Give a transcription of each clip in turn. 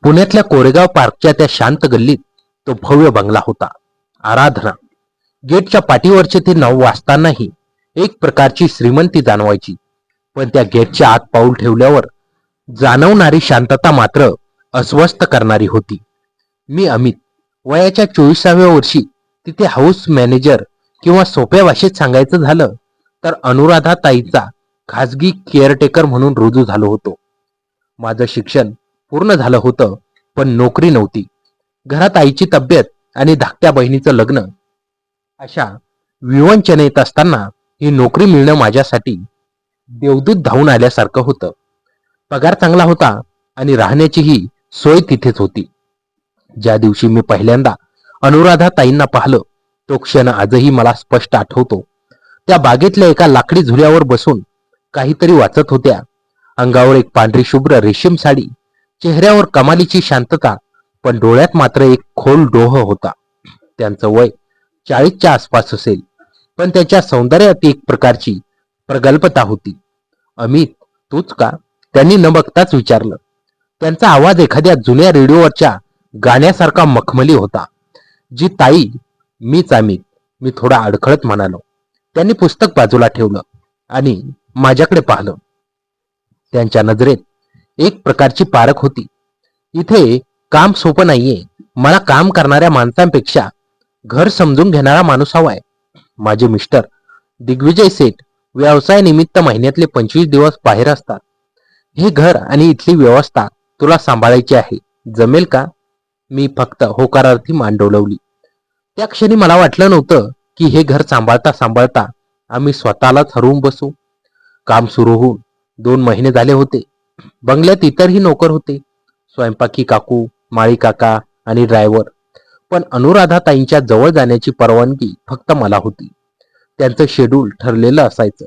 पुण्यातल्या कोरेगाव पार्कच्या त्या शांत गल्लीत तो भव्य बंगला होता. आराधना. गेटच्या पाठीवरचे ते नाव वाचतानाही एक प्रकारची श्रीमंती जाणवायची, पण त्या गेटच्या आत पाऊल ठेवल्यावर जाणवणारी शांतता मात्र अस्वस्थ करणारी होती. मी अमित, वयाच्या 24व्या वर्षी तिथे हाऊस मॅनेजर किंवा सोप्या भाषेत सांगायचं झालं तर अनुराधा ताईचा खाजगी केअरटेकर म्हणून रुजू झालो होतो. माझं शिक्षण पूर्ण झालं होतं, पण नोकरी नव्हती. घरात आईची तब्येत आणि धाकट्या बहिणीचं लग्न अशा विवंचनेत असताना ही नोकरी मिळणं माझ्यासाठी देवदूत धावून आल्यासारखं होतं. पगार चांगला होता आणि राहण्याचीही सोय तिथेच होती. ज्या दिवशी मी पहिल्यांदा अनुराधा ताईंना पाहिलं तो क्षण आजही मला स्पष्ट आठवतो. त्या बागेतल्या एका लाकडी झुल्यावर बसून काहीतरी वाचत होत्या. अंगावर एक पांढरी शुभ्र रेशीम साडी, चेहऱ्यावर कमालीची शांतता, पण डोळ्यात मात्र एक खोल डोह होता. त्यांचं वय 40च्या आसपास असेल, पण त्याच्या सौंदर्यात एक प्रकारची प्रगल्भता होती. अमित, तूच का? त्यांनी न बघताच विचारलं. त्यांचा आवाज एखाद्या जुन्या रेडिओवरच्या गाण्यासारखा मखमली होता. जी ताई, मीच अमित, मी थोडा अडखळत म्हणालो. त्यांनी पुस्तक बाजूला ठेवलं आणि माझ्याकडे पाहिलं. त्यांच्या नजरेत एक प्रकारची पारख होती. इथे काम सोपं नाहीये. मला काम करणाऱ्या माणसांपेक्षा घर समजून घेणारा माणूस हवाय. माझे मिस्टर दिग्विजय सेठ व्यवसाय निमित्त महिन्यातले 25 दिवस बाहेर असतात. हे घर आणि इथली व्यवस्था तुला सांभाळायची आहे, जमेल का? मी फक्त होकारार्थी मान डोलवली. त्या क्षणी मला वाटलं नव्हतं की हे घर सांभाळता सांभाळता आम्ही स्वतःलाच हरवून बसू. काम सुरू होऊन 2 महिने झाले होते. बंगल्यात इतरही नोकर होते, स्वयंपाकी काकू, माळी काका आणि ड्रायव्हर. पण अनुराधा ताईंच्या जवळ जाण्याची परवानगी फक्त मला होती. त्यांचं शेड्यूल ठरलेलं असायचं.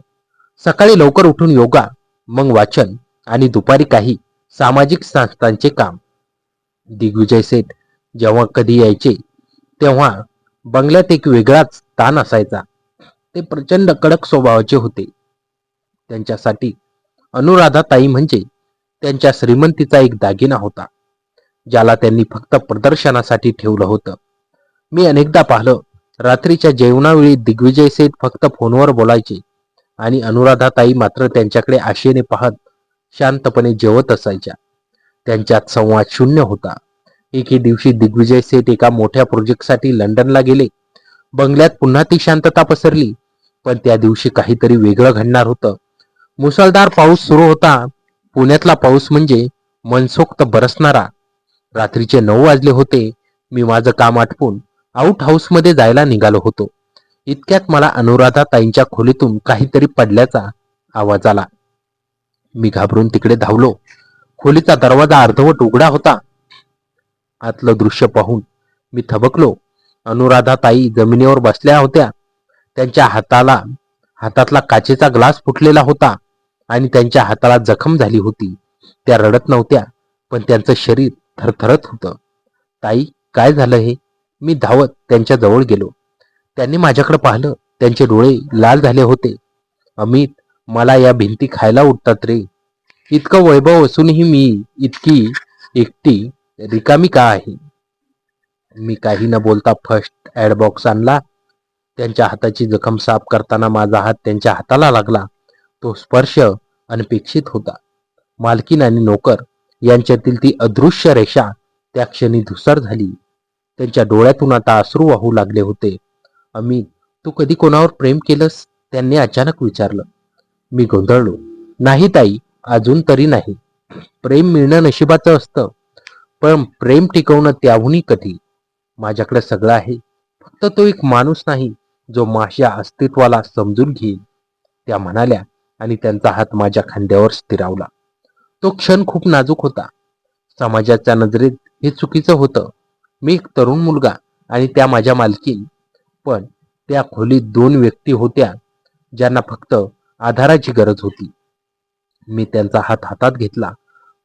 सकाळी लवकर उठून योगा, मग वाचन आणि दुपारी काही सामाजिक संस्थांचे काम. दिग्विजय सेठ जेव्हा कधी यायचे तेव्हा बंगल्यात एक वेगळाच ताण असायचा. ते प्रचंड कडक स्वभावाचे होते. त्यांच्यासाठी अनुराधा ताई म्हणजे त्यांच्या श्रीमंतीचा एक दागिना होता, ज्याला त्यांनी फक्त प्रदर्शनासाठी ठेवलं होतं. मी अनेकदा पाहिलं, रात्रीच्या जेवणावेळी दिग्विजय सेठ फक्त फोनवर बोलायचे आणि अनुराधा ताई मात्र त्यांच्याकडे आशेने पाहत शांतपणे जेवत असायच्या. त्यांच्यात संवाद शून्य होता. एके दिवशी दिग्विजय सेठ एका मोठ्या प्रोजेक्टसाठी लंडनला गेले. बंगल्यात पुन्हा ती शांतता पसरली, पण त्या दिवशी काहीतरी वेगळं घडणार होतं. मुसळधार पाऊस सुरू होता. पुण्यातला पाऊस म्हणजे मनसोक्त बरसणारा. रात्रीचे 9 वाजले होते. मी माझं काम आटपून आउट हाऊसमध्ये जायला निघालो होतो. इतक्यात मला अनुराधा ताईंच्या खोलीतून काहीतरी पडल्याचा आवाज आला. मी घाबरून तिकडे धावलो. खोलीचा दरवाजा अर्धवट उघडा होता. आतलं दृश्य पाहून मी थबकलो. अनुराधा ताई जमिनीवर बसल्या होत्या. त्यांच्या हातातला काचेचा ग्लास फुटलेला होता आणि त्यांच्या हाताला जखम झाली होती. त्या रडत नव्हत्या, पण त्यांचं शरीर थरथरत होतं. ताई, काय झालं हे? मी धावत त्यांच्या जवळ गेलो. त्यांनी माझ्याकडे पाहिलं. त्यांचे डोळे लाल झाले होते. अमित, मला या भिंती खायला उठतात रे. इतकं वैभव असूनही मी इतकी एकटी रिकामी का आहे? मी काही न बोलता फर्स्ट एड बॉक्स आणला. त्यांच्या हाताची जखम साफ करताना माझा हात त्यांच्या हाताला लागला. तो स्पर्श अनपेक्षित होता. मालकीन आणि नोकर यांच्यातील ती अदृश्य रेषा त्या क्षणी धुसर झाली. त्यांच्या डोळ्यातून आता अश्रू वाहू लागले होते. अमित, तू कधी कोणावर प्रेम केलंस? त्यांनी अचानक विचारलं. मी गोंधळलो. नाही ताई, अजून तरी नाही. प्रेम मिळणं नशिबाचं असतं, पण प्रेम टिकवणं त्याहूनही कठीण. माझ्याकडे सगळं आहे, फक्त तो एक माणूस नाही जो माझ्या अस्तित्वाला समजून घेईल, त्या म्हणाल्या आणि त्यांचा हात माझ्या खांद्यावर स्थिरावला. तो क्षण खूप नाजूक होता. समाजाच्या नजरेत हे चुकीचं होतं. मी एक तरुण मुलगा आणि त्या माझ्या मालकीन, पण त्या खोलीत 2 व्यक्ती होत्या ज्यांना फक्त आधाराची गरज होती. मी त्यांचा हात हातात घेतला.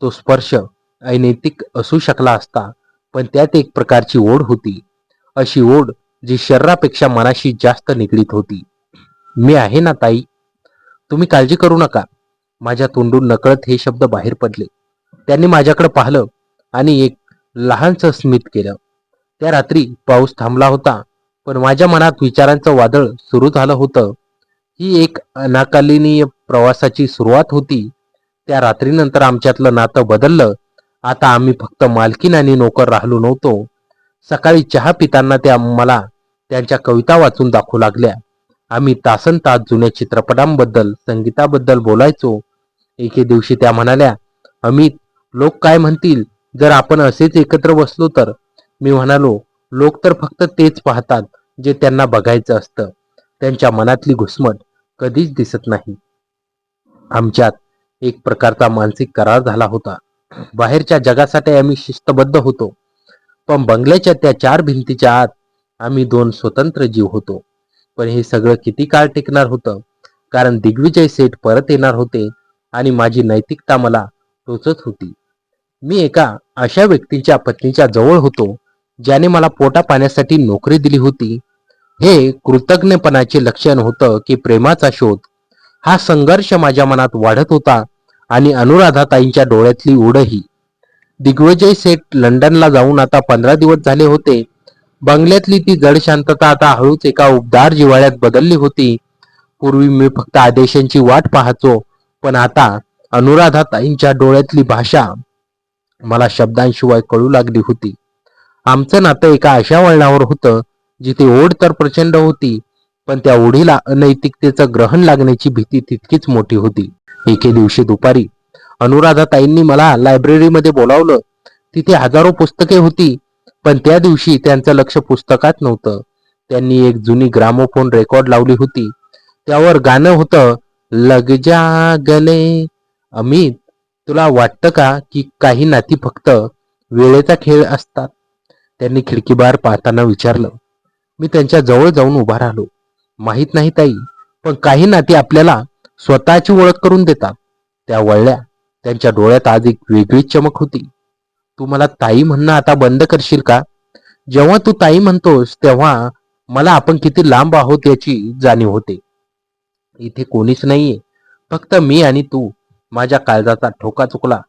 तो स्पर्श अनैतिक असू शकला असता, पण त्यात एक प्रकारची ओढ होती. अशी ओढ जी शरीरापेक्षा मनाशी जास्त निगडीत होती. मी आहे ना ताई, तुम्ही काळजी करू नका. माझ्या तोंडून नकळत हे शब्द बाहेर पडले. त्यांनी माझ्याकडे पाहिलं. आणि एक लहानसं स्मित केलं. त्या रात्री पाऊस थांबला होता, पण माझ्या मनात विचारांचं वादळ सुरू झालं होतं. ही एक अनाकलनीय प्रवासाची सुरुवात होती. त्या रात्रीनंतर आमच्यातलं नातं बदललं. आता आम्ही फक्त मालकीन आणि नोकर राहिलो नव्हतो. सकाळी चहा पिताना त्या मला त्यांच्या कविता वाचून दाखवू लागल्या. आम्ही तासनतास जुन्या चित्रपटांबद्दल, संगीताबद्दल बोलायचो. एके दिवशी त्या म्हणाल्या, अमित, लोक काय म्हणतील जर आपण असेच एकत्र बसलो तर? मी म्हणालो, लोक तर फक्त तेच पाहतात जे त्यांना बघायचं असतं. त्यांच्या मनातली घुसमट कधीच दिसत नाही. आमच्यात एक प्रकारचा मानसिक करार झाला होता. बाहेरच्या जगासाठी आम्ही शिस्तबद्ध होतो, पण बंगल्याच्या त्या 4 भिंतीच्या आत आम्ही 2 स्वतंत्र जीव होतो. पण हे सगळं किती काळ टिकणार होतं? कारण दिग्विजय सेठ परत येणार होते आणि माझी नैतिकता मला टोचत होती. मी एका अशा व्यक्तीच्या पत्नीच्या जवळ होतो ज्याने मला पोटा पाण्यासाठी नोकरी दिली होती. हे कृतज्ञपणाचे लक्षण होतं की प्रेमाचा शोध? हा संघर्ष माझ्या मनात वाढत होता आणि अनुराधाताईंच्या डोळ्यातली ओढही. दिग्विजय सेठ लंडनला जाऊन आता 15 दिवस झाले होते. बंगल्यातली ती जड शांतता आता हळूच एका उबदार जिव्हाळ्यात बदलली होती. पूर्वी मी फक्त आदेशांची वाट पाहायचो, पण आता अनुराधाताईंच्या डोळ्यातली भाषा मला शब्दांशिवाय कळू लागली होती. आमचं नातं एका अशा वळणावर होतं जिथे ओढ तर प्रचंड होती, पण त्या ओढीला अनैतिकतेचं ग्रहण लागण्याची भीती तितकीच मोठी होती. एके दिवशी दुपारी अनुराधाताईंनी मला लायब्ररीमध्ये बोलावलं. तिथे हजारो पुस्तके होती, पण त्या दिवशी त्यांचं लक्ष पुस्तकात नव्हतं. त्यांनी एक जुनी ग्रामोफोन रेकॉर्ड लावली होती. त्यावर गाणं होतं, लग जा गले. अमित, तुला वाटतं का की काही नाती फक्त वेळेचा खेळ असतात? त्यांनी खिडकीबाहेर पाहताना विचारलं. मी त्यांच्या जवळ जाऊन उभा राहिलो. माहित नाही ताई, पण काही नाती आपल्याला स्वतःची ओळख करून देतात. त्या वळल्या. त्यांच्या डोळ्यात आज एक वेगळीच चमक होती. तू मला ताई म्हणणं आता बंद करशील का? जेव्हा तू ताई म्हणतोस तेव्हा मला आपण किती लांब आहोत याची जाणीव होते. इथे कोणीच नाहीये, फक्त मी आणि तू. माझ्या काळजाचा ठोका चुकला.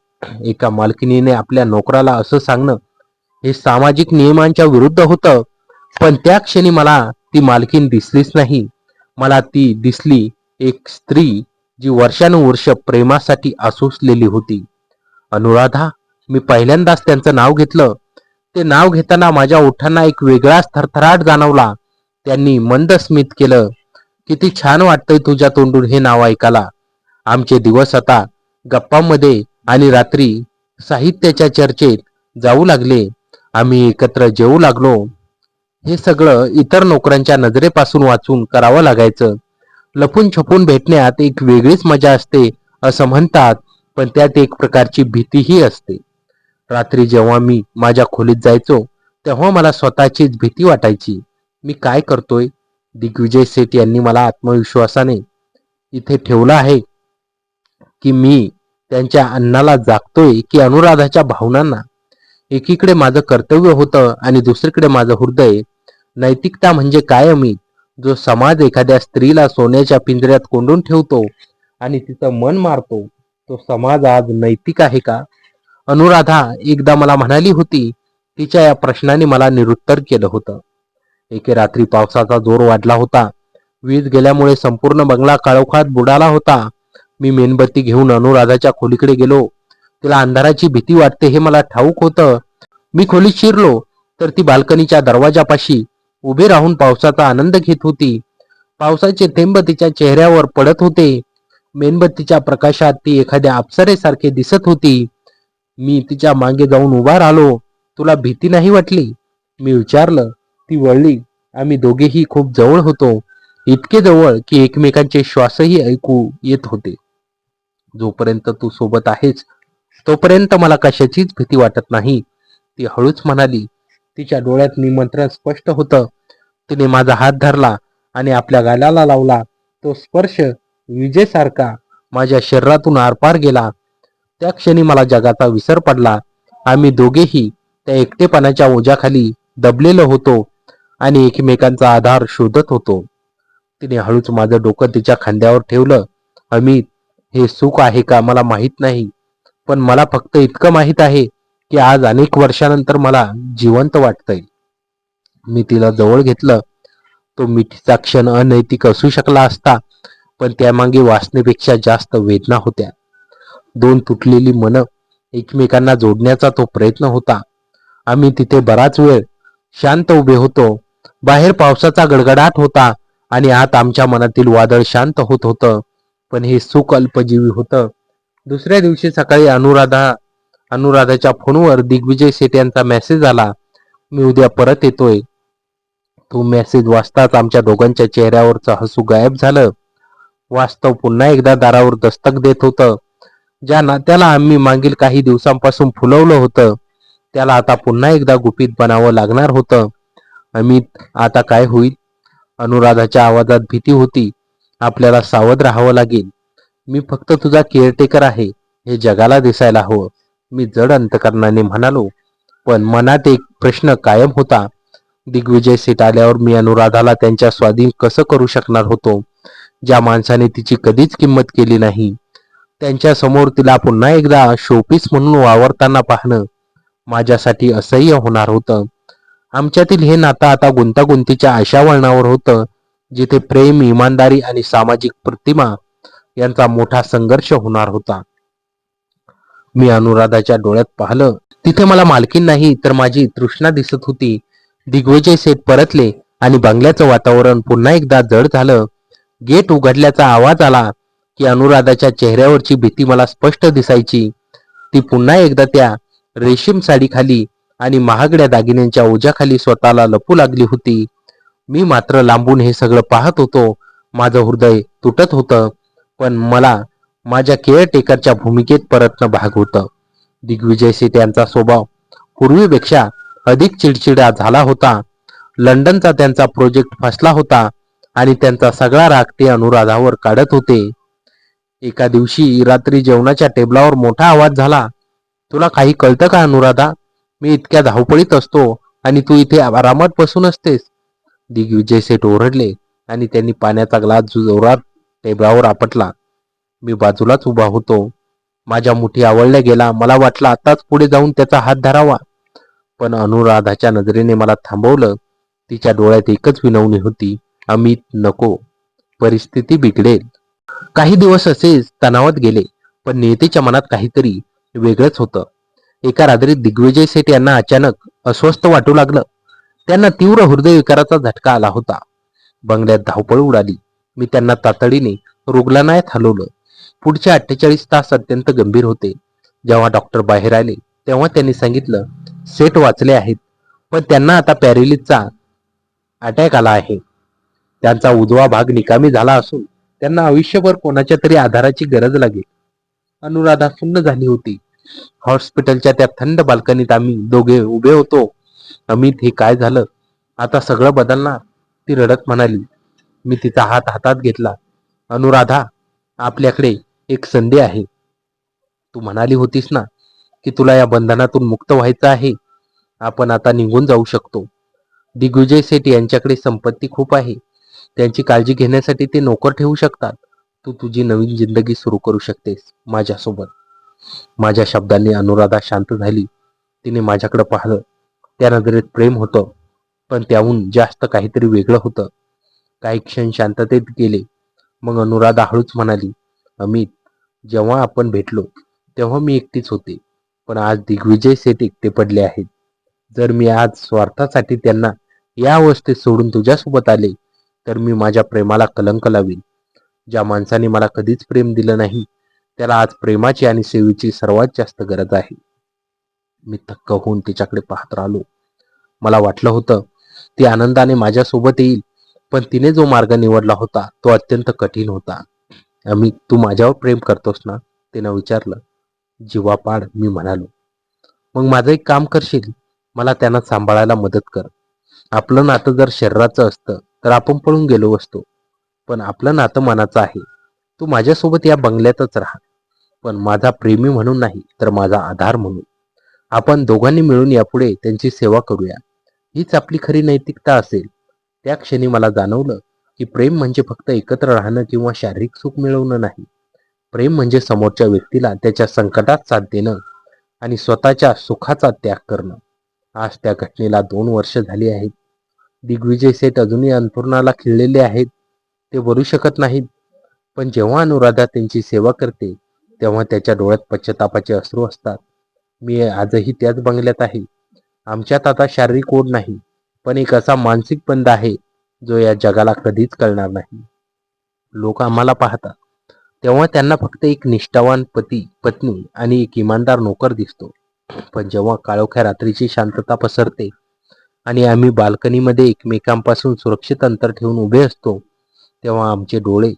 एका मालकिनीने आपल्या नोकराला असं सांगणं हे सामाजिक नियमांच्या विरुद्ध होतं. पण त्या क्षणी मला ती मालकीन दिसलीच नाही. मला ती दिसली एक स्त्री जी वर्षानुवर्ष प्रेमासाठी आसुसलेली होती. अनुराधा. मी पहिल्यांदाच त्यांचं नाव घेतलं. ते नाव घेताना माझ्या ओठांना एक वेगळाच थरथराट जाणवला. त्यांनी मंद स्मित केलं. किती छान वाटतंय तुझ्या तोंडून हे नाव ऐकायला. आमचे दिवस आता गप्पांमध्ये आणि रात्री साहित्याच्या चर्चेत जाऊ लागले. आम्ही एकत्र जेवू लागलो. हे सगळं इतर नोकरांच्या नजरेपासून वाचून करावं लागायचं. लपून छपून भेटण्यात एक वेगळीच मजा असते असं म्हणतात, पण त्यात एक प्रकारची भीतीही असते. रात्री जेव्हा मी माझ्या खोलीत जायचो तेव्हा मला स्वतःचीच भीती वाटायची. मी काय करतोय? दिग्विजय सेठ यांनी मला आत्मविश्वासाने इथे ठेवलं आहे की मी त्यांच्या अन्नाला जागतोय की अनुराधाच्या भावनांना? एकीकडे माझं कर्तव्य होतं आणि दुसरीकडे माझं हृदय. नैतिकता म्हणजे काय अमित? जो समाज एखाद्या स्त्रीला सोन्याच्या पिंजऱ्यात कोंडून ठेवतो आणि तिचं मन मारतो, तो समाज आज नैतिक आहे का? अनुराधा एकदा मला म्हणाली होती. तिच्या या प्रश्नाने मला निरुत्तर केलं होतं. एके रात्री पावसाचा जोर वाढला होता. वीज गेल्यामुळे संपूर्ण बंगला काळोखात बुडाला होता. मी मेणबत्ती घेऊन अनुराधाच्या खोलीकडे गेलो. तिला अंधाराची भीती वाटते हे मला ठाऊक होतं. मी खोलीत शिरलो तर ती बाल्कनीच्या दरवाजापाशी उभे राहून पावसाचा आनंद घेत होती. पावसाचे थेंब तिच्या चेहऱ्यावर पडत होते. मेणबत्तीच्या प्रकाशात ती एखाद्या अप्सरेसारखे दिसत होती. मी तिच्या मागे जाऊन उभा राहिलो. तुला भीती नाही वाटली? मी विचारलं. ती वळली. आम्ही दोघेही खूप जवळ होतो. इतके जवळ की एकमेकांचे श्वासही ऐकू येत होते. जोपर्यंत तू सोबत आहेस तोपर्यंत मला कशाचीच भीती वाटत नाही, ती हळूच म्हणाली. तिच्या डोळ्यात निमंत्रण स्पष्ट होतं. तिने माझा हात धरला आणि आपल्या गालाला लावला. तो स्पर्श विजेसारखा माझ्या शरीरातून आरपार गेला. त्या क्षणी मला जगाचा विसर पडला. आम्ही दोघेही त्या एकटेपणाच्या ओझ्याखाली दबलेलो होतो आणि एकमेकांचा आधार शोधत होतो. तिने हळूच माझं डोकं तिच्या खांद्यावर ठेवलं. अमित, हे सुख आहे का मला माहित नाही, पण मला फक्त इतकं माहित आहे की आज अनेक वर्षानंतर मला जिवंत वाटतंय. मी तिला जवळ घेतलं. तो मिठीचा क्षण अनैतिक असू शकला असता, पण त्यामागे वासनेपेक्षा जास्त वेदना होत्या. दोन तुटलेली मनं एकमेकांना जोडण्याचा तो प्रयत्न होता. आम्ही तिथे बराच वेळ शांत उभे होतो. बाहेर पावसाचा गडगडाट होता आणि आत आमच्या मनातील वादळ शांत होत होतं. पण हे सुख अल्पजीवी होतं. दुसऱ्या दिवशी सकाळी अनुराधाच्या फोनवर दिग्विजय सेठ यांचा मेसेज आला. मी उद्या परत येतोय. तो मेसेज वाचताच आमच्या दोघांच्या चेहऱ्यावरचं हसू गायब झालं. वास्तव पुन्हा एकदा दारावर दस्तक देत होतं. ज्या नात्याला आम्ही मागील काही दिवसांपासून फुलवलं होतं, त्याला आता पुन्हा एकदा गुपित बनावं लागणार होतं. अमित, आता काय होईल? अनुराधाच्या आवाजात भीती होती. आपल्याला सावध राहावं लागेल. मी फक्त तुझा केअरटेकर आहे, हे जगाला दिसायला हवं, मी जड अंतकरणाने म्हणालो. पण मनात एक प्रश्न कायम होता. दिग्विजय सेठ आल्यावर मी अनुराधाला त्यांच्या स्वाधीन कसं करू शकणार होतो, ज्या माणसाने तिची कधीच किंमत केली नाही. त्यांच्या समोर तिला पुन्हा एकदा शोपीस म्हणून वावरताना पाहणं माझ्यासाठी असह्य होणार होतं. आमच्यातील हे नातं आता गुंतागुंतीच्या अशा वळणावर होतं, जिथे प्रेम, इमानदारी आणि सामाजिक प्रतिमा यांचा मोठा संघर्ष होणार होता. मी अनुराधाच्या डोळ्यात पाहिलं. तिथे मला मालकीन नाही, तर माझी तृष्णा दिसत होती. दिग्विजय सेठ परतले आणि बंगल्याचं वातावरण पुन्हा एकदा जड झालं. गेट उघडल्याचा आवाज आला की अनुराधाच्या चेहऱ्यावरची भीती मला स्पष्ट दिसायची. ती पुन्हा एकदा त्या रेशीम साडीखाली आणि महागड्या दागिन्यांच्या ओझ्याखाली स्वतःला लपू लागली होती. मी मात्र लांबून हे सगळं पाहत होतो. माझं हृदय तुटत होतं, पण मला माझ्या केअरटेकरच्या भूमिकेत परतणं भाग होतं. दिग्विजय सेठ यांचा स्वभाव पूर्वीपेक्षा अधिक चिडचिडा झाला होता. लंडनचा त्यांचा प्रोजेक्ट फसला होता आणि त्यांचा सगळा राग ते अनुराधावर काढत होते. एका दिवशी रात्री जेवणाच्या टेबलावर मोठा आवाज झाला. तुला काही कळतं का अनुराधा? मी इतक्या धावपळीत असतो आणि तू इथे आरामात बसून असतेस. दिग्विजय सेठ ओरडले आणि त्यांनी पाण्याचा ग्लास जोरात टेबलावर आपटला. मी बाजूलाच उभा होतो. माझ्या मुठी आवळल्या गेला. मला वाटलं आताच पुढे जाऊन त्याचा हात धरावा, पण अनुराधाच्या नजरेने मला थांबवलं. तिच्या डोळ्यात एकच विनवणी होती, अमित नको, परिस्थिती बिघडेल. काही दिवस असेच तणावात गेले, पण नियतीच्या मनात काहीतरी वेगळंच होतं. एका रात्रीत दिग्विजय सेठ यांना अचानक अस्वस्थ वाटू लागलं. त्यांना तीव्र हृदयविकाराचा झटका आला होता. बंगल्यात धावपळ उडाली. मी त्यांना तातडीने रुग्णालयात हलवलं. पुढचे 48 तास अत्यंत गंभीर होते. जेव्हा डॉक्टर बाहेर आले तेव्हा त्यांनी सांगितलं, सेठ वाचले आहेत, पण त्यांना आता पॅरालिसिसचा अटॅक आला आहे. त्यांचा उजवा भाग निकामी झाला असून त्यांना आयुष्यभर कोणाच्या तरी आधाराची गरज लागेल. अनुराधा सुन्न झाली होती. हॉस्पिटलच्या त्या थंड बाल्कनीत आम्ही दोघे उभे होतो. अमित, हे काय झालं? आता सगळं बदलणार, ती रडत म्हणाली. मी तिचा हात हातात घेतला. अनुराधा, आपल्याकडे एक संधी आहे. तू म्हणाली होतीस ना की तुला या बंधनातून मुक्त व्हायचं आहे. आपण आता निघून जाऊ शकतो. दिग्विजय सेठ यांच्याकडे संपत्ती खूप आहे. त्यांची काळजी घेण्यासाठी ते नोकर ठेवू शकतात. तू तुझी नवीन जिंदगी सुरू करू शकतेस माझ्यासोबत. माझ्या शब्दांनी अनुराधा शांत झाली. तिने माझ्याकडे पाहिलं. त्या नजरेत प्रेम होतं, पण त्याहून जास्त काहीतरी वेगळं होतं. काही क्षण शांततेत गेले. मग अनुराधा हळूच म्हणाली, अमित, जेव्हा आपण भेटलो तेव्हा मी एकटीच होते, पण आज दिग्विजय सेठ एकटे पडले आहेत. जर मी आज स्वार्थासाठी त्यांना या अवस्थेत सोडून तुझ्यासोबत आले, तर मी माझ्या प्रेमाला कलंक लावीन. ज्या माणसाने मला कधीच प्रेम दिलं नाही, त्याला आज प्रेमाची आणि सेवेची सर्वात जास्त गरज आहे. मी थक्क होऊन तिच्याकडे पाहत राहिलो. मला वाटलं होतं ती आनंदाने माझ्यासोबत येईल, पण तिने जो मार्ग निवडला होता तो अत्यंत कठीण होता. अमित, तू माझ्यावर प्रेम करतोस ना? तिनं विचारलं. जीवापाड, मी म्हणालो. मग माझं एक काम करशील? मला त्यांना सांभाळायला मदत कर. आपलं नातं जर शरीराचं असतं तर आपण पळून गेलो असतो, पण आपलं नातं मनाचं आहे. तू माझ्यासोबत या बंगल्यातच राहा, पण माझा प्रेमी म्हणून नाही, तर माझा आधार म्हणून. आपण दोघांनी मिळून यापुढे त्यांची सेवा करूया. हीच आपली खरी नैतिकता असेल. त्या क्षणी मला जाणवलं की प्रेम म्हणजे फक्त एकत्र राहणं किंवा शारीरिक सुख मिळवणं नाही. प्रेम म्हणजे समोरच्या व्यक्तीला त्याच्या संकटात साथ देणं, आणि स्वतःच्या सुखाचा त्याग करणं. आज त्या घटनेला 2 वर्ष झाली आहेत. दिग्विजय सेठ अजूनही अंथरुणाला खिळलेले आहेत. ते बोलू शकत नाहीत. पण जेव्हा अनुराधा त्यांची सेवा करते तेव्हा त्याच्या डोळ्यात पश्चातापाचे अश्रू असतात. मी आजही त्याच बंगल्यात आहे. आमच्यात आता शारीरिक ओढ नाही, पण एक असा मानसिक बंध आहे जो या जगाला कधीच कळणार नाही. लोक आम्हाला पाहतात तेव्हा त्यांना फक्त एक निष्ठावान पती पत्नी आणि एक इमानदार नोकर दिसतो. पण जेव्हा काळोख्या रात्रीची शांतता पसरते आणि आम्ही बाल्कनीमध्ये एकमेकांपासून सुरक्षित अंतर ठेवून उभे असतो तेव्हा आमचे डोळे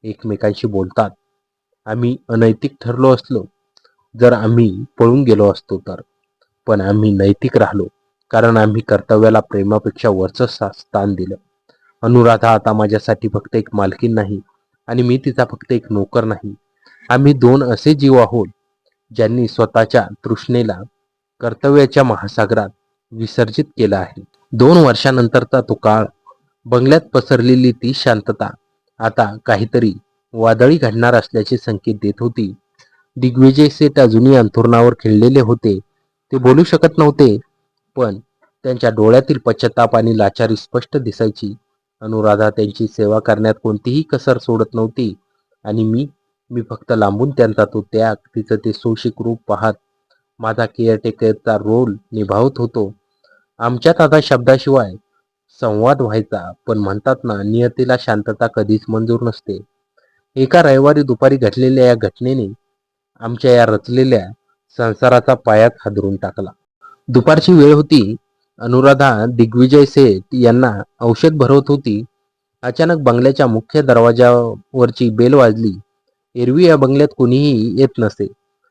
एकमेकांशी बोलतात. आम्ही अनैतिक ठरलो असलो, जर आम्ही पळून गेलो असतो तर, पण आम्ही नैतिक राहिलो कारण आम्ही कर्तव्याला प्रेमापेक्षा वरचं स्थान दिलं. अनुराधा आता माझ्यासाठी फक्त एक मालकीण नाही आणि मी तिचा फक्त एक नोकर नाही. आम्ही दोन असे जीव आहोत ज्यांनी स्वतःच्या तृष्णेला कर्तव्याच्या महासागरात विसर्जित केला आहे. 2 वर्षानंतरचा तो काळ, बंगल्यात पसरलेली ती शांतता आता काहीतरी वादळी घडणार असल्याचे संकेत देत होती. दिग्विजय सेठ अजूनही अंथरुणावर खिळलेले होते. ते बोलू शकत नव्हते, पण त्यांच्या डोळ्यातील पश्चाताप आणि लाचारी स्पष्ट दिसायची. अनुराधा त्यांची सेवा करण्यात कोणतीही कसर सोडत नव्हती आणि मी फक्त लांबून त्यांचा तो त्याग, तिचं ते सोशिक रूप पाहत माझा केअरटेकरचा रोल निभावत होतो. आमच्यात आता शब्दाशिवाय संवाद व्हायचा, पण म्हणतात ना, नियतीला शांतता कधीच मंजूर नसते. एका रविवारी दुपारी घडलेल्या या घटनेने आमच्या या रचलेल्या संसाराचा पायाच हादरून टाकला. दुपारची वेळ होती. अनुराधा दिग्विजय सेठ यांना औषध भरवत होती. अचानक बंगल्याच्या मुख्य दरवाजावरची बेल वाजली. एरवी या बंगल्यात कोणीही येत नसे.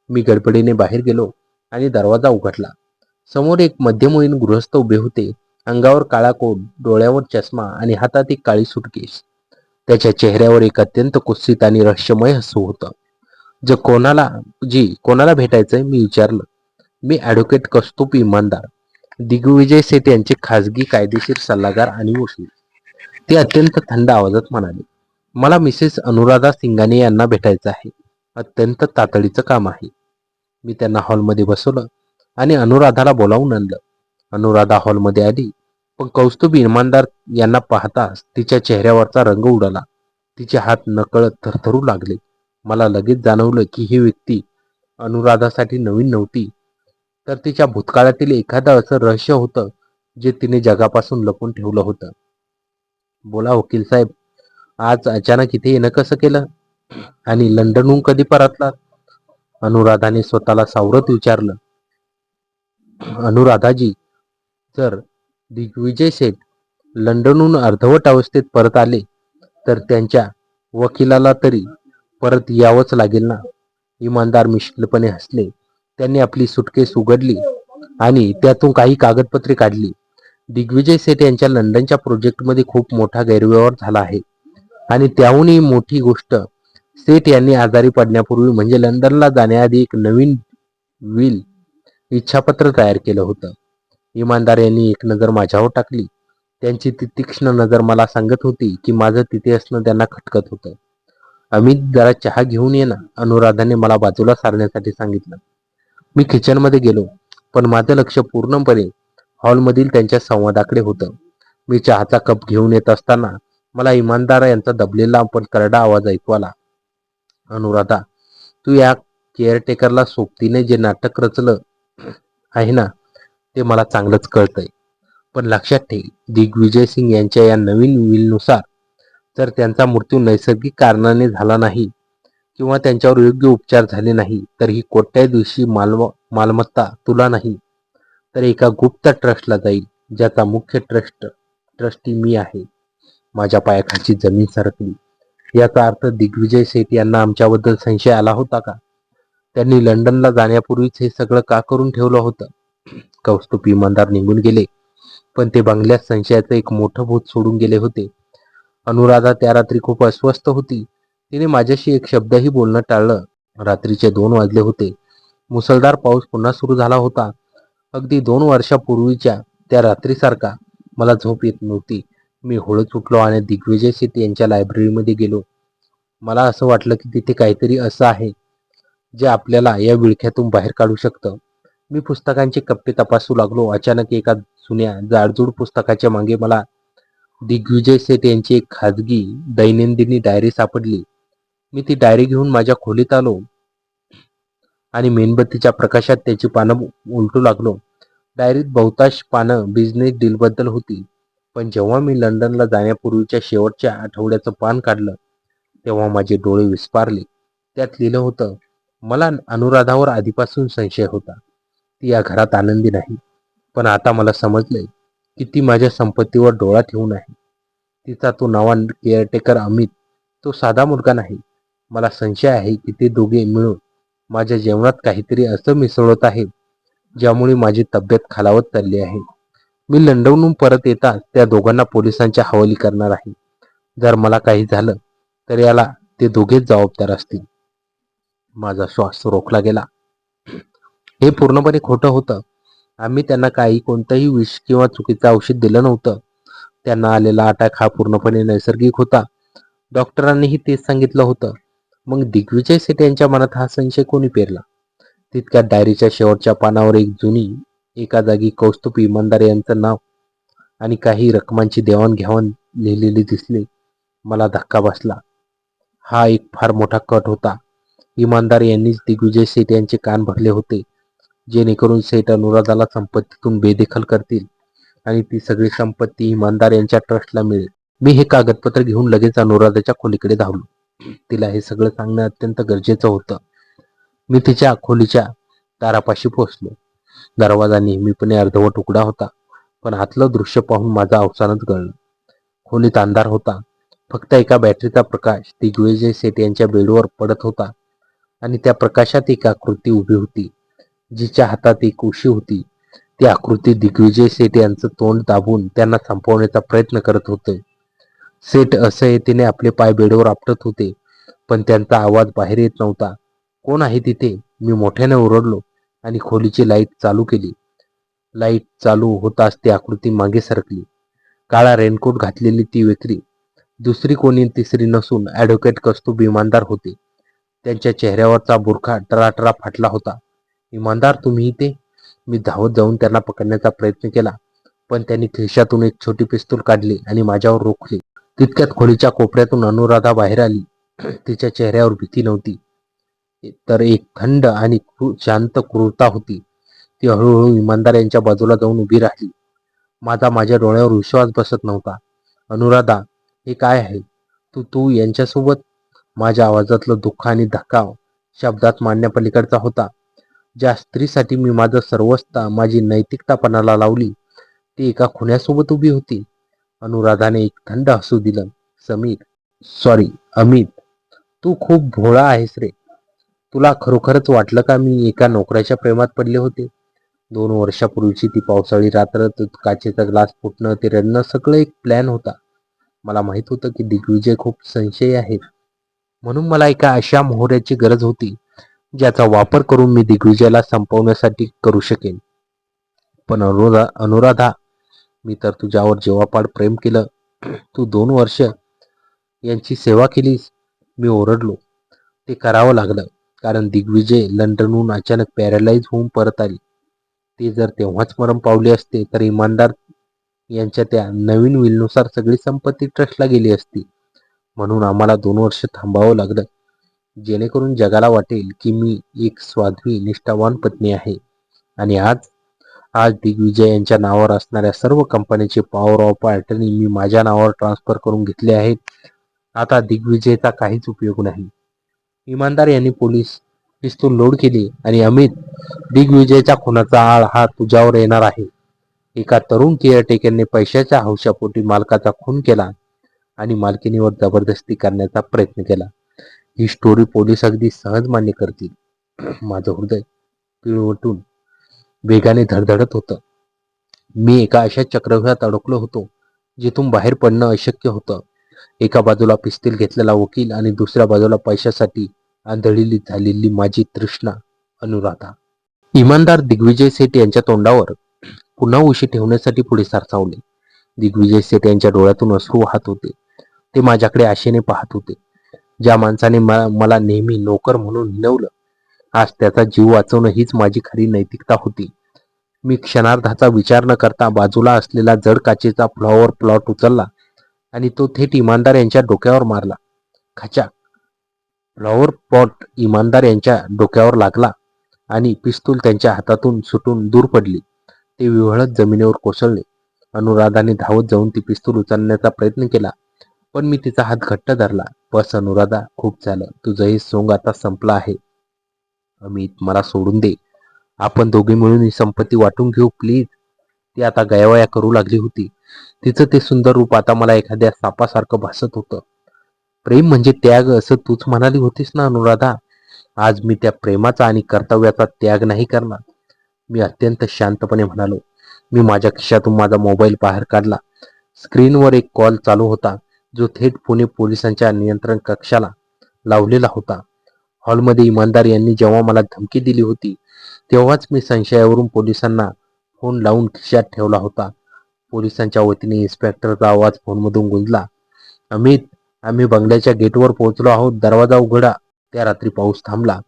मी गडबडीने बाहेर गेलो आणि दरवाजा उघडला. समोर एक मध्यमवयीन गृहस्थ उभे होते. अंगावर काळा कोट, डोळ्यावर चष्मा आणि हातात एक काळी सुटकेस. त्याच्या चेहऱ्यावर एक अत्यंत कुत्सित आणि रहस्यमय हसू होतं. कोणाला भेटायचंय, मी विचारलं. मी ॲडव्होकेट कौस्तुभ इनामदार, दिग्विजय सेठ यांचे खाजगी कायदेशीर सल्लागार आणि वकील. ते अत्यंत थंड आवाजात म्हणाले. मला मिसेस अनुराधा सिंघानिया यांना भेटायचं आहे. अत्यंत तातडीचं काम आहे. मी त्यांना हॉलमध्ये बसवलं आणि अनुराधाला बोलावून आणलं. अनुराधा हॉलमध्ये आली, पण कौस्तुभ इनामदार यांना पाहताच तिच्या चेहऱ्यावरचा रंग उडाला. तिचे हात नकळत थरथरू लागले. मला लगेच जाणवलं की ही व्यक्ती अनुराधासाठी नवीन नव्हती, तर तिच्या भूतकाळातील एखादं असं रहस्य होतं जे तिने जगापासून लपून ठेवलं होतं. बोला वकील साहेब, आज अचानक इथे येणं कसं केलं आणि लंडनहून कधी परतलात? अनुराधाने स्वतःला सावरत विचारलं. अनुराधाजी, जर दिग्विजय सेठ लंडनहून अर्धवट अवस्थेत परत आले तर त्यांच्या वकिलाला तरी परत यावंच लागेल ना. इमानदार मिश्किलपणे हसले. त्यांनी आपली सुटकेस उघडली आणि त्यातून काही कागदपत्रे काढली. दिग्विजय सेठ यांच्या लंडनच्या प्रोजेक्टमध्ये खूप मोठा गैरव्यवहार झाला आहे आणि त्याहूनही मोठी गोष्ट, सेठ यांनी आजारी पडण्यापूर्वी म्हणजे लंडनला जाण्याआधी एक नवीन विल इच्छापत्र तयार केलं होतं. इमानदार यांनी एक नजर माझ्यावर टाकली. त्यांची ती तीक्ष्ण नजर मला सांगत होती की माझं तिथे असणं त्यांना खटकत होतं. अमित, जरा चहा घेऊन ये ना, अनुराधाने मला बाजूला सारण्यासाठी सांगितलं. मी किचनमध्ये गेलो, पण माझं लक्ष पूर्णपणे हॉलमधील त्यांच्या संवादाकडे होतं. मी चहाचा कप घेऊन येत असताना मला इमानदार यांचा दबलेला पण करडा आवाज ऐकू आला. अनुराधा, तू या केअरटेकरला सोबतीने जे नाटक रचलं आहे ना, ते मला चांगलंच कळतंय. पण लक्षात ठेव, दिग्विजय सिंग यांच्या या नवीन विलनुसार जर त्यांचा मृत्यू नैसर्गिक कारणाने झाला नाही किंवा त्यांच्यावर योग्य उपचार झाले नाही तर ही कोट्याधीशी मालमत्ता तुला नाही तर एका गुप्त ट्रस्टला जाईल, ज्याचा मुख्य ट्रस्टी मी आहे. माझ्या पायाखालची जमीन सरकली. याचा अर्थ दिग्विजय सेठ यांना आमच्याबद्दल संशय आला होता का? त्यांनी लंडनला जाण्यापूर्वीच हे सगळं का करून ठेवलं होतं? कौस्तुभ इनामदार निघून गेले, पण ते बंगल्यात संशयाचं एक मोठं भूत सोडून गेले होते. अनुराधा त्या रात्री खूप अस्वस्थ होती. तिने माझ्याशी एक शब्दही बोलणं टाळलं. रात्रीचे 2 वाजले होते. मुसळधार पाऊस पुन्हा सुरू झाला होता. अगदी 2 वर्षापूर्वीच्या त्या रात्रीसारखा मला झोप येत नव्हती. मी हळूच उठलो आणि दिग्विजय सेठ यांच्या लायब्ररीमध्ये गेलो. मला असं वाटलं की तिथे काहीतरी असं आहे जे आपल्याला या विळख्यातून बाहेर काढू शकतं. मी पुस्तकांचे कप्पे तपासू लागलो. अचानक एका जुन्या जाडजूड पुस्तकाच्या मागे मला दिग्विजय सेठ यांची एक खाजगी दैनंदिनी डायरी सापडली. मी ती डायरी घेऊन माझ्या खोलीत आलो आणि मेणबत्तीच्या प्रकाशात त्याची पानं उलटू लागलो. डायरीत बहुतांश पानं बिझनेस डीलबद्दल होती. पण जेव्हा मी लंडनला जाण्यापूर्वीच्या शेवटच्या आठवड्याचं पान काढलं तेव्हा माझे डोळे विस्फारले. त्यात लिहिलं होतं, मला अनुराधावर आधीपासून संशय होता. ती या घरात आनंदी नाही. पण आता मला समजलंय की ती माझ्या संपत्तीवर डोळा ठेवून आहे. तिचा तो नवा केअरटेकर अमित तो साधा मुलगा नाही. मला संशय आहे की ते दोघे मिळून माझ्या जेवणात काहीतरी असं मिसळत आहेत ज्यामुळे माझी तब्येत खालावत चालली आहे. मी लंडनहून परत येताच त्या दोघांना पोलिसांच्या हवाली करणार आहे. जर मला काही झालं तर याला ते दोघेच जबाबदार असतील. माझा श्वास रोखला गेला. हे पूर्णपणे खोटं होतं. आम्ही त्यांना कोणतंही विष किंवा चुकीचं औषध दिलं नव्हतं. त्यांना आलेला अटॅक हा पूर्णपणे नैसर्गिक होता. डॉक्टरांनीही तेच सांगितलं होतं. मग दिग्विजय सेठ यांच्या मनात हा संशय कोणी पेरला? तितक्यात डायरीच्या शेवटच्या पानावर एक जुनी एका जागी कौस्तुभ इमानदार यांचं नाव आणि काही रकमांची देवाणघेवाण लिहिलेली दिसली. मला धक्का बसला. हा एक फार मोठा कट होता. इमानदार यांनीच दिग्विजय सेठ यांचे कान भरले होते जेणेकरून सेठ अनुराधाला संपत्तीतून बेदखल करतील आणि ती सगळी संपत्ती इमानदार यांच्या ट्रस्टला मिळेल. मी हे कागदपत्र घेऊन लगेच अनुराधाच्या खोलीकडे धावलो. तिला हे सगळं सांगणं अत्यंत गरजेचं होतं. मी तिच्या खोलीच्या दारापाशी पोहोचलो. दरवाजा नेहमीपणे अर्धवट उघडा होता, पण आतलं दृश्य पाहून माझा अवसानच गळलं. खोलीत अंधार होता. फक्त एका बॅटरीचा प्रकाश दिग्विजय सेठ यांच्या बेडवर पडत होता आणि त्या प्रकाशात एक आकृती उभी होती जिच्या हातात एक उशी होती. ती आकृती दिग्विजय सेठ यांचं तोंड दाबून त्यांना संपवण्याचा प्रयत्न करत होते. सेठ असह्यतेने आपले पाय बेडवर आपटत होते, पण त्यांचा आवाज बाहेर येत नव्हता. कोण आहे तिथे? मी मोठ्याने ओरडलो आणि खोलीची लाईट चालू केली. लाईट चालू होताच ती आकृती मागे सरकली. काळा रेनकोट घातलेली ती व्यक्ती दुसरी कोणी तिसरी नसून ॲडव्होकेट कौस्तुभ इमानदार होते. त्यांच्या चेहऱ्यावरचा बुरखा टराटरा फाटला होता. इमानदार, तुम्ही इथे? मी धावत जाऊन त्यांना पकडण्याचा प्रयत्न केला, पण त्यांनी खिशातून एक छोटी पिस्तूल काढली आणि माझ्यावर रोखली. तितक्यात खोलीच्या कोपऱ्यातून अनुराधा बाहेर आली. तिच्या चेहऱ्यावर भीती नव्हती, तर एक थंड आणि शांत क्रूरता होती. ती हळूहळू इमानदार यांच्या बाजूला जाऊन उभी राहिली. माझ्या डोळ्यावर विश्वास बसत नव्हता. अनुराधा, हे काय आहे? तू तू यांच्यासोबत? माझ्या आवाजातलं दुःख आणि धक्का शब्दात मांडण्यापलीकडचा होता. ज्या स्त्रीसाठी मी माझं सर्वस्व, माझी नैतिकता पणाला लावली, ती एका खुन्यासोबत उभी होती. अनुराधाने एक थंड हसू दिलं. अमित, तू खूप भोळा आहेस रे. तुला खरोखरच वाटलं का मी एका नोकराच्या प्रेमात पडले होते? 2 वर्षापूर्वीची ती पावसाळी रात्र, काचेचा ग्लास फुटणं, ते रडणं, सगळं एक प्लॅन होता. मला माहित होतं की दिग्विजय खूप संशयी आहे, म्हणून मला एका अशा मोहऱ्याची गरज होती ज्याचा वापर करून मी दिग्विजयाला संपवण्यासाठी करू शकेन. पण अनुराधा, मी तर तुझ्यावर जीवापाड प्रेम केलं. तू 2 वर्ष यांची सेवा केलीस. मी ओरडलो. ते करावं लागलं कारण दिग्विजय लंडनहून अचानक पॅरालाइज होऊन परत आली. ते जर तेव्हाच मरण पावले असते तर इमानदार यांच्या त्या नवीन विलनुसार सगळी संपत्ती ट्रस्टला गेली असती. म्हणून आम्हाला 2 वर्ष थांबावं लागलं, जेणेकरून जगाला वाटेल की मी एक स्वाध्वी निष्ठावान पत्नी आहे. आणि आज दिग्विजय यांच्या नावावर असणाऱ्या सर्व कंपन्यांचे पॉवर ऑफ अटर्नी मी माझ्या नावावर ट्रान्सफर करून घेतले आहेत. आता दिग्विजयचा काहीच उपयोग नाही. इमानदार यांनी पोलीस पिस्तूल लोड केली आणि अमित, दिग्विजयच्या खुनाचा आळ हा तुझ्यावर येणार आहे. एका तरुण केअरटेकरने पैशाच्या हौशापोटी मालकाचा खून केला आणि मालकीनीवर जबरदस्ती करण्याचा प्रयत्न केला. ही स्टोरी पोलीस अगदी सहज मान्य करतील. माझं हृदय पिळवटून वेगाने धडधडत होतं. मी एका अशा चक्रव्यूहात अडकलो होतो जिथून बाहेर पडणं अशक्य होतं. एका बाजूला पिस्तूल घेतलेला वकील आणि दुसऱ्या बाजूला पैशासाठी आंधळी झालेली माझी तृष्णा अनुराधा. इमानदार दिग्विजय सेठ यांच्या तोंडावर पुन्हा उशी ठेवण्यासाठी पुढे सरसावले. दिग्विजय सेठ यांच्या डोळ्यातून अश्रू वाहत होते. ते माझ्याकडे आशेने पाहत होते. ज्या माणसाने मला नेहमी नोकर म्हणून हिणवलं आज त्याचा जीव वाचवणं हीच माझी खरी नैतिकता होती. मी क्षणार्धाचा विचार न करता बाजूला असलेला जड काचेचा फ्लॉवर प्लॉट उचलला आणि तो थेट इमानदार यांच्या डोक्यावर मारला. खचा! फ्लॉवर पॉट इमानदार यांच्या डोक्यावर लागला आणि पिस्तूल त्यांच्या हातातून सुटून दूर पडली. ते विव्हळत जमिनीवर कोसळले. अनुराधाने धावत जाऊन ती पिस्तूल उचलण्याचा प्रयत्न केला, पण मी तिचा हात घट्ट धरला. बस अनुराधा, खूप झालं. तुझं हे सोंग आता संपलं आहे. अमित, मला सोडून दे. आपण दोघे मिळून ही संपत्ती वाटून घेऊ प्लीज. ती आता गयावया करू लागली होती. तिचं ते सुंदर रूप आता मला एखाद्या सापासारखं भासत होतं. प्रेम म्हणजे त्याग असं तूच म्हणाली होतीस ना अनुराधा. आज मी त्या प्रेमाचा आणि कर्तव्याचा त्याग नाही करणार. मी अत्यंत शांतपणे म्हणालो. मी माझ्या खिशातून माझा मोबाईल बाहेर काढला. स्क्रीनवर एक कॉल चालू होता, जो थेट पुणे पोलिसांच्या नियंत्रण कक्षाला लावलेला होता. हॉलमध्ये इमानदार यांनी जेव्हा मला धमकी दिली होती, तेव्हाच मी संशयावरून पोलिसांना फोन लावून खिशात ठेवला होता. पोलिसांच्या वतीने इन्स्पेक्टरचा आवाज फोनमधून गुंजला. अमित, आम्ही बंगल्याच्या गेटवर पोहोचलो आहोत. दरवाजा उघडा. त्या रात्री पाऊस थांबला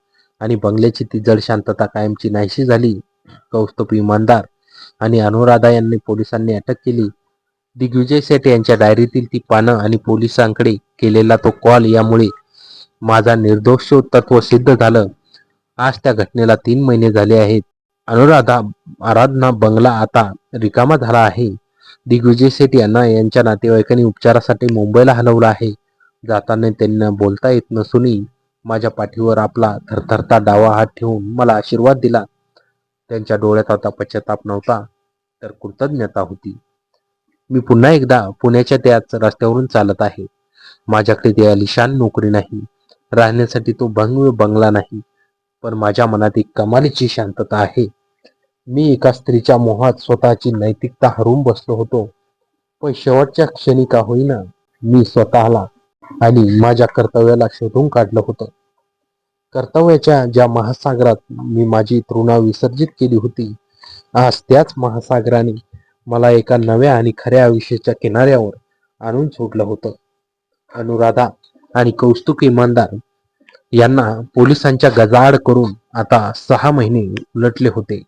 आणि बंगल्याची ती जड शांतता कायमची नाहीशी झाली. कौस्तुभ, इमानदार आणि अनुराधा यांनी पोलिसांनी अटक केली. दिग्विजय सेठ यांच्या डायरीतील ती पानं आणि पोलिसांकडे केलेला तो कॉल यामुळे माझा निर्दोष तत्व सिद्ध झालं. आज त्या घटनेला 3 महिने झाले आहेत. आराधना बंगला आता रिकामा झाला आहे. दिग्विजय सेठ यांना यांच्या नातेवाईकांनी उपचारासाठी मुंबईला हलवलं आहे. जाताना त्यांना बोलता येत नसूनही माझ्या पाठीवर आपला थरथरता डावा हात ठेवून मला आशीर्वाद दिला. त्यांच्या डोळ्यात आता पश्चाताप नव्हता, तर कृतज्ञता होती. मी पुन्हा एकदा पुण्याच्या त्याच रस्त्यावरून चालत आहे. माझ्याकडे ती आलिशान नोकरी नाही, राहण्यासाठी तो भव्य बंगला नाही, पण माझ्या मनात एक कमालीची शांतता आहे. मी एका स्त्रीच्या मोहात स्वतःची नैतिकता हरवून बसलो होतो, पण शेवटच्या क्षणी का होईना मी स्वतःला आणि माझ्या कर्तव्याला शोधून काढलं होतं. कर्तव्याच्या ज्या महासागरात मी माझी तृणा विसर्जित केली होती, आज त्याच महासागराने मला एका नव्या आणि खऱ्या आयुष्याच्या किनाऱ्यावर आणून सोडलं होतं. अनुराधा आणि कौस्तुभ इमानदार यांना पोलिसांच्या गजाआड करून आता 6 महिने उलटले होते.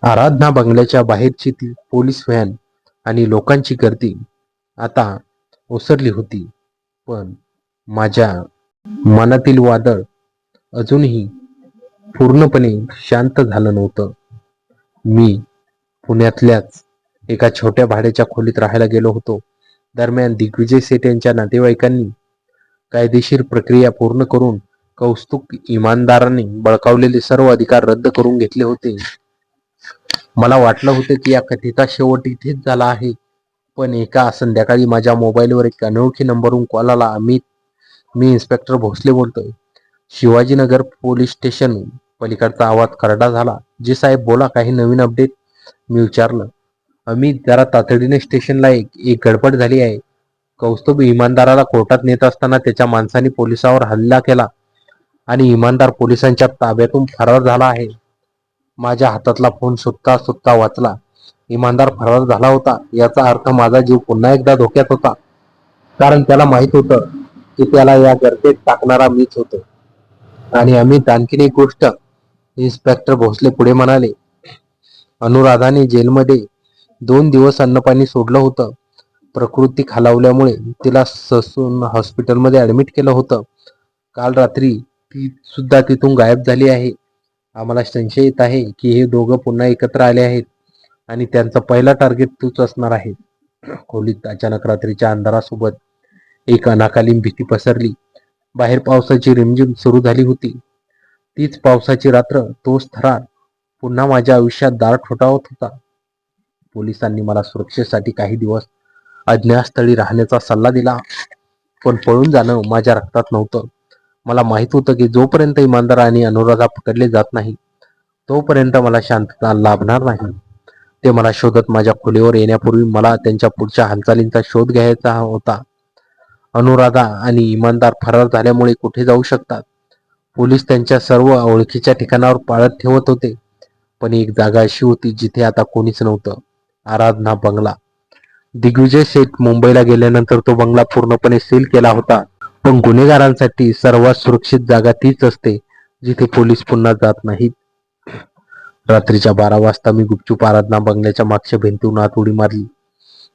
आराधना बंगल्याच्या बाहेरची ती पोलीस व्हॅन आणि लोकांची गर्दी आता ओसरली होती, पण माझ्या मनातील वादळ अजूनही पूर्णपणे शांत झालं नव्हतं. मी पुण्यातल्याच एका छोट्या भाड्याच्या खोलीत राहायला गेलो होतो. दरम्यान दिग्विजय सेठ यांच्या नातेवाईकांनी कायदेशीर प्रक्रिया पूर्ण करून कौस्तुभ इमानदारांनी बळकावलेले सर्व अधिकार रद्द करून घेतले होते. मला वाटलं होतं की या कथेचा शेवट इथेच झाला आहे, पण एका संध्याकाळी माझ्या मोबाईलवर एक अनोळखी नंबरवरून कॉल आला. अमित, मी इन्स्पेक्टर भोसले बोलतोय. Shivajinagar police station. पलीकडचा आवाज करडा झाला. जी साहेब, बोला, काही नवीन अपडेट? मी विचारलं. अमित, जरा तातडीने स्टेशनला एक गडबड झाली आहे. कौस्तुभ इमानदाराला कोर्टात नेत असताना त्याच्या माणसाने पोलिसावर हल्ला केला आणि इमानदार पोलिसांच्या ताब्यातून फरार झाला आहे. माझ्या हातातला फोन सुटता सुटता वाचला. इमानदार फरार झाला होता याचा अर्थ माझा जीव पुन्हा एकदा धोक्यात होता, कारण त्याला माहित होतं की त्याला या गर्दीत टाकणारा मीच होतो. आणि अमित, आणखीन एक गोष्ट, इन्स्पेक्टर भोसले पुढे म्हणाले. अनुराधाने जेलमध्ये 2 दिवस अन्नपाणी सोडलं होतं. प्रकृती खालावल्यामुळे तिला ससून हॉस्पिटलमध्ये ऍडमिट केलं होतं. काल रात्री ती सुद्धा तिथून गायब झाली आहे. आम्हाला संशय येत आहे की हे दोघं पुन्हा एकत्र आले आहेत आणि त्यांचं पहिला टार्गेट तूच असणार आहे. खोलीत अचानक रात्रीच्या अंधारासोबत एक अनाकालीन भीती पसरली. बाहेर पावसाची रिमझिम सुरू झाली होती. तीच पावसाची रात्र, तोच थरार पुन्हा माझ्या आयुष्यात दार ठोठावत होता. पोलिसांनी मला सुरक्षेसाठी काही दिवस अज्ञातस्थळी राहण्याचा सल्ला दिला, पण पळून जाणं माझ्या रक्तात नव्हतं. मला माहित होतं की जोपर्यंत इमानदार आणि अनुराधा पकडले जात नाही, तोपर्यंत मला शांतता लाभणार नाही. ते मला शोधत माझ्या खोलीवर येण्यापूर्वी मला त्यांच्या पुढच्या हालचालींचा शोध घ्यायचा होता. अनुराधा आणि इमानदार फरार झाल्यामुळे कुठे जाऊ शकतात? पोलीस त्यांच्या सर्व ओळखीच्या ठिकाणावर पाळत ठेवत होते, पण एक जागा अशी होती जिथे आता कोणीच नव्हतं. आराधना बंगला. दिग्विजय सेठ मुंबईला गेल्यानंतर तो बंगला पूर्णपणे सील केला होता, पण गुन्हेगारांसाठी सर्वात सुरक्षित जागा तीच असते जिथे पोलीस पुन्हा जात नाहीत. रात्रीच्या 12 वाजता मी गुपचूप आराधना बंगल्याच्या मागच्या भिंतीहून आत उडी मारली.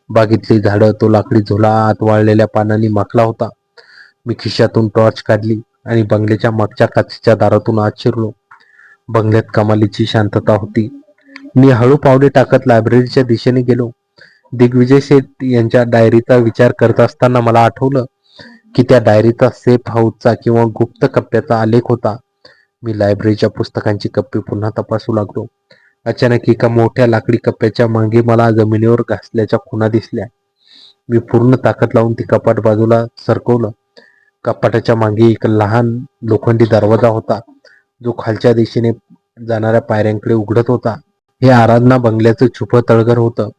बागेतली झाडं, तो लाकडी झोला आत वाळलेल्या पानांनी माखला होता. मी खिशातून टॉर्च काढली आणि बंगल्याच्या मागच्या काचेच्या दारातून आत शिरलो. बंगल्यात कमालीची शांतता होती. मी हळू पावले टाकत लायब्ररीच्या दिशेने गेलो. दिग्विजय सेठ यांच्या डायरीचा विचार करत असताना मला आठवलं की त्या डायरीचा सेफ हाऊसचा किंवा गुप्त कप्प्याचा आलेख होता. मी लायब्ररीच्या पुस्तकांची कप्पे पुन्हा तपासू लागलो. अचानक एका मोठ्या लाकडी कप्प्याच्या मागे मला जमिनीवर घासल्याच्या खुणा दिसल्या. मी पूर्ण ताकद लावून ती कपाट बाजूला सरकवलं. कपाटाच्या मागे एक लहान लोखंडी दरवाजा होता, जो खालच्या दिशेने जाणाऱ्या पायऱ्यांकडे उघडत होता. हे आराधना बंगल्याचं छुपं तळघर होतं,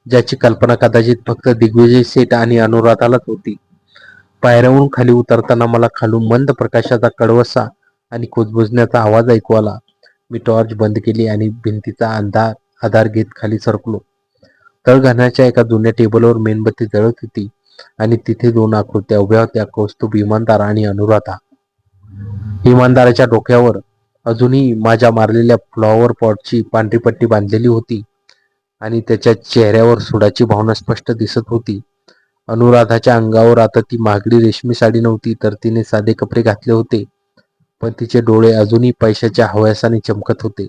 ज्याची कल्पना कदाचित फक्त दिग्विजय सेठ आणि अनुराधालाच होती. पायऱ्यावरून खाली उतरताना मला खालून मंद प्रकाशाचा कडवसा आणि कुजबुजण्याचा आवाज ऐकू आला. मी टॉर्च बंद केली आणि भिंतीचा आधार घेत खाली सरकलो. तळघराच्या एका जुन्या टेबलवर मेणबत्ती जळत होती आणि तिथे 2 आकृत्या उभ्या होत्या, कौस्तुभ, इमानदार आणि अनुराधा. इमानदाराच्या डोक्यावर अजूनही माझ्या मारलेल्या फ्लॉवर पॉटची पांढरी पट्टी बांधलेली होती आणि त्याच्या चेहऱ्यावर सुडाची भावना स्पष्ट दिसत होती. अनुराधाच्या अंगावर आता ती महागडी रेशमी साडी नव्हती, तर तिने साधे कपडे घातले होते, पण तिचे डोळे अजूनही पैशाच्या हव्यासाने चमकत होते.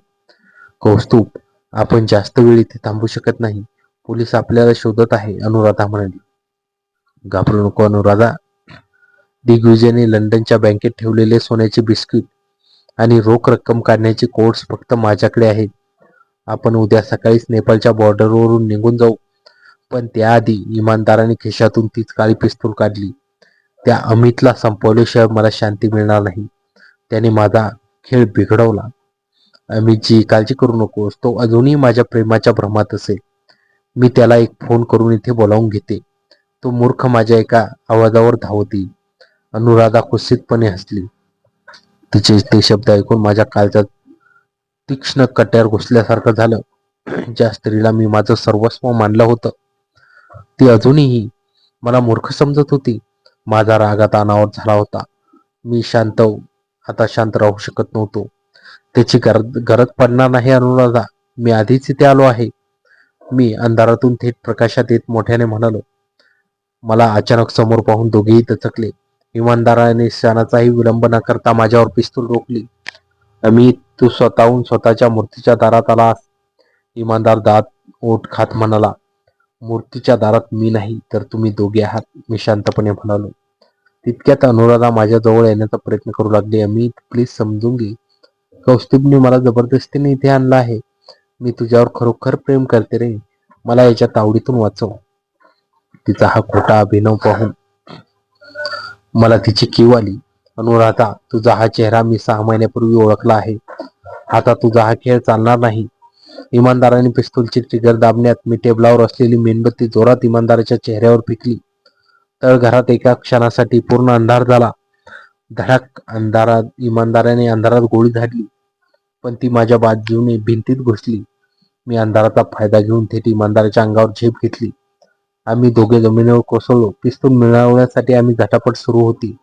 कौस्तुभ, आपण जास्त वेळ इथे थांबू शकत नाही. पोलीस आपल्याला शोधत आहे, अनुराधा म्हणाली. घाबरू नको अनुराधा. दिग्विजयने लंडनच्या बँकेत ठेवलेले सोन्याचे बिस्किट आणि रोख रक्कम काढण्याचे कोड्स फक्त माझ्याकडे आहेत. आपण उद्या सकाळीच नेपाळच्या बॉर्डरवरून निघून जाऊ. पण त्याआधी इमानदाराने खिशातून तीच काळी पिस्तूल काढली. त्या अमितला संपवल्याशिवाय मला शांती मिळणार नाही. त्याने माझा खेळ बिघडवला. अमितजी, काळजी करू नकोस. तो अजूनही माझ्या प्रेमाच्या भ्रमात असेल. मी त्याला एक फोन करून इथे बोलावून घेते. तो मूर्ख माझ्या एका आवाजावर धावत येईल. अनुराधा कुत्सितपणे हसली. तिचे ते शब्द ऐकून माझ्या काळजात तीक्ष्ण कट्यार घुसल्यासारखं झालं. ज्या स्त्रीला मी माझं सर्वस्व मानलं होतं, ती अजूनही मला मूर्ख समजत होती. माझा राग आता अनावर झाला होता. मी आता शांत राहू शकत नव्हतो. त्याची गरज पडणार नाही अनुराधा. मी आधीच इथे आलो आहे. मी अंधारातून थेट प्रकाशात येत मोठ्याने म्हणालो. मला अचानक समोर पाहून दोघेही दचकले. इमानदाराने क्षणाचाही विलंब न करता माझ्यावर पिस्तूल रोखली. अमित, तू स्वतःहून स्वतःच्या मूर्तीच्या दारात आलास. इमानदार दात ओठ खात म्हणाला. मूर्तीच्या दारात मी नाही, तर तुम्ही दोघे आहात, मी शांतपणे म्हणालो. तितक्यात अनुराधा माझ्या जवळ येण्याचा प्रयत्न करू लागली. अमित, प्लीज समजून घे. कौस्तुभने मला जबरदस्तीने इथे आणलं आहे. मी तुझ्यावर खरोखर प्रेम करते रे. मला याच्या तावडीतून वाचव. तिचा हा खोटा अभिनव पाहून मला तिची कीव आली. अनुराधा, तुझा हा चेहरा मी 6 महिन्यापूर्वी ओळखला आहे. आता तुझा हा खेळ चालणार नाही. इमानदाराने पिस्तूलची ट्रिगर दाबण्यात मी टेबलावर असलेली मेणबत्ती जोरात इमानदाराच्या चेहऱ्यावर फेकली. तळघरात एका क्षणासाठी पूर्ण अंधार झाला. धडक. इमानदाराने अंधारात गोळी झाडली, पण ती माझ्या बाजूने भिंतीत घुसली. मी अंधाराचा फायदा घेऊन थेट इमानदाराच्या अंगावर झेप घेतली. आम्ही दोघे जमिनीवर कोसळलो. पिस्तूल मिळवण्यासाठी आम्ही झटापट सुरू होती.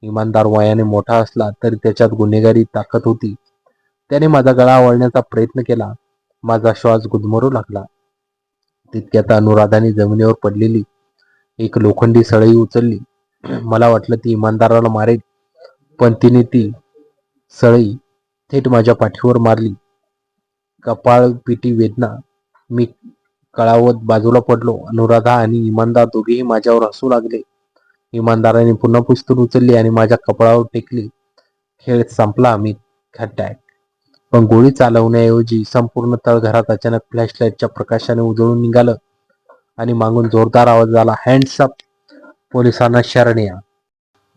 इमानदार वयाने मोठा असला तरी त्याच्यात गुन्हेगारी ताकद होती. त्याने माझा गळा आवळण्याचा प्रयत्न केला. माझा श्वास गुदमरू लागला. तितक्यात अनुराधाने जमिनीवर पडलेली एक लोखंडी सळई उचलली. मला वाटलं ती इमानदाराला मारेल, पण तिने ती सळई थेट माझ्या पाठीवर मारली. कपाळ पिटी वेदना. मी कळावत बाजूला पडलो. अनुराधा आणि इमानदार दोघेही माझ्यावर हसू लागले. इमानदाराने पुन्हा पिस्तूल उचलली आणि माझ्या कपाळावर टेकली. खेळ संपला अमित. खड्ड्यात. पण गोळी चालवण्याऐवजी संपूर्ण तळघरात अचानक फ्लॅशलाईटच्या प्रकाशाने उजळून निघालं आणि मागून जोरदार आवाज आला. Hands up. पोलिसांना शरण या.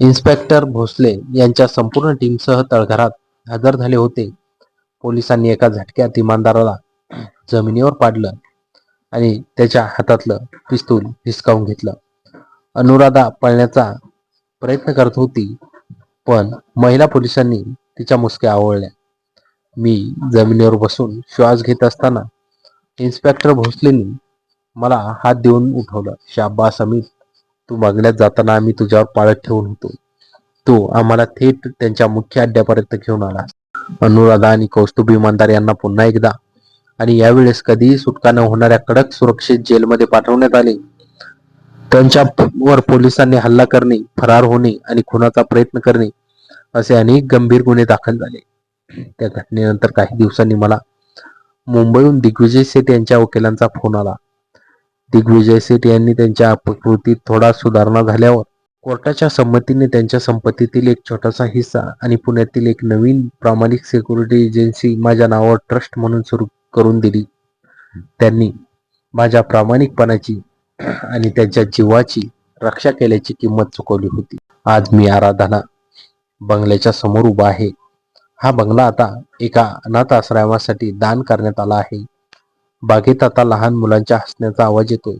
इन्स्पेक्टर भोसले यांच्या संपूर्ण टीमसह तळघरात हजर झाले होते. पोलिसांनी एका झटक्यात इमानदाराला जमिनीवर पाडलं आणि त्याच्या हातातलं पिस्तूल हिसकावून घेतलं. अनुराधा पळण्याचा प्रयत्न करत होती, पण महिला पोलिसांनी तिच्या मुसक्या आवळल्या. मी जमिनीवर बसून श्वास घेत असताना इन्स्पेक्टर भोसलेंनी मला हात देऊन उठवलं. शाबास अमित, तू बंगल्यात जाताना आम्ही तुझ्यावर पाळत ठेवून होतो. तो आम्हाला थेट त्यांच्या मुख्य अड्ड्यापर्यंत घेऊन आला. अनुराधा आणि कौस्तुभ इमानदार यांना पुन्हा एकदा आणि यावेळेस कधीही सुटका न होणाऱ्या कडक सुरक्षित जेलमध्ये पाठवण्यात आले. त्यांच्यावर पोलिसांनी हल्ला करणे, फरार होणे आणि खुनाचा प्रयत्न करणे असे अनेक गंभीर गुन्हे दाखल झाले. त्या घटनेनंतर काही दिवसांनी मला मुंबईहून दिग्विजय सेठ यांच्या वकिलांचा फोन आला. दिग्विजय सेठ यांनी त्यांच्या प्रकृतीत थोडा सुधारणा झाल्यावर कोर्टाच्या संमतीने त्यांच्या संपत्तीतील एक छोटासा हिस्सा आणि पुण्यातील एक नवीन प्रामाणिक सिक्युरिटी एजन्सी माझ्या नावावर ट्रस्ट म्हणून सुरू करून दिली. त्यांनी माझ्या प्रामाणिकपणाची आणि त्यांच्या जीवाची रक्षा केल्याची किंमत चुकवली होती. आज मी आराधना बंगल्याच्या समोर उभा आहे. हा बंगला आता एका अनाथ आश्रमासाठी दान करण्यात आला आहे. बागेत आता लहान मुलांच्या हसण्याचा आवाज येतोय.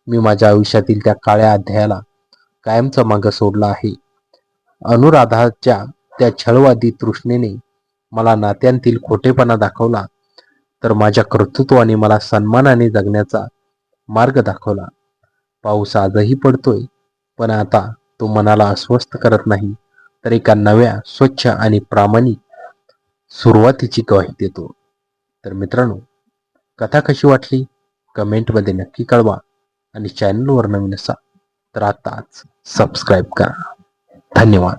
मी माझ्या आयुष्यातील त्या काळ्या अध्यायाला कायमचा मागे सोडला आहे. अनुराधाच्या त्या छळवादी तृष्णेने मला नात्यांतील खोटेपणा दाखवला, तर माझ्या कर्तृत्वाने मला सन्मानाने जगण्याचा मार्ग दाखवला. पाऊस आजही पडतोय, पण आता तो मनाला अस्वस्थ करत नाही, तर एका नव्या, स्वच्छ आणि प्रामाणिक सुरुवातीची ग्वाही देतो. तर मित्रांनो, कथा कशी वाटली कमेंटमध्ये नक्की कळवा आणि चॅनलवर नवीन असाल तर आताच सबस्क्राईब करा. धन्यवाद.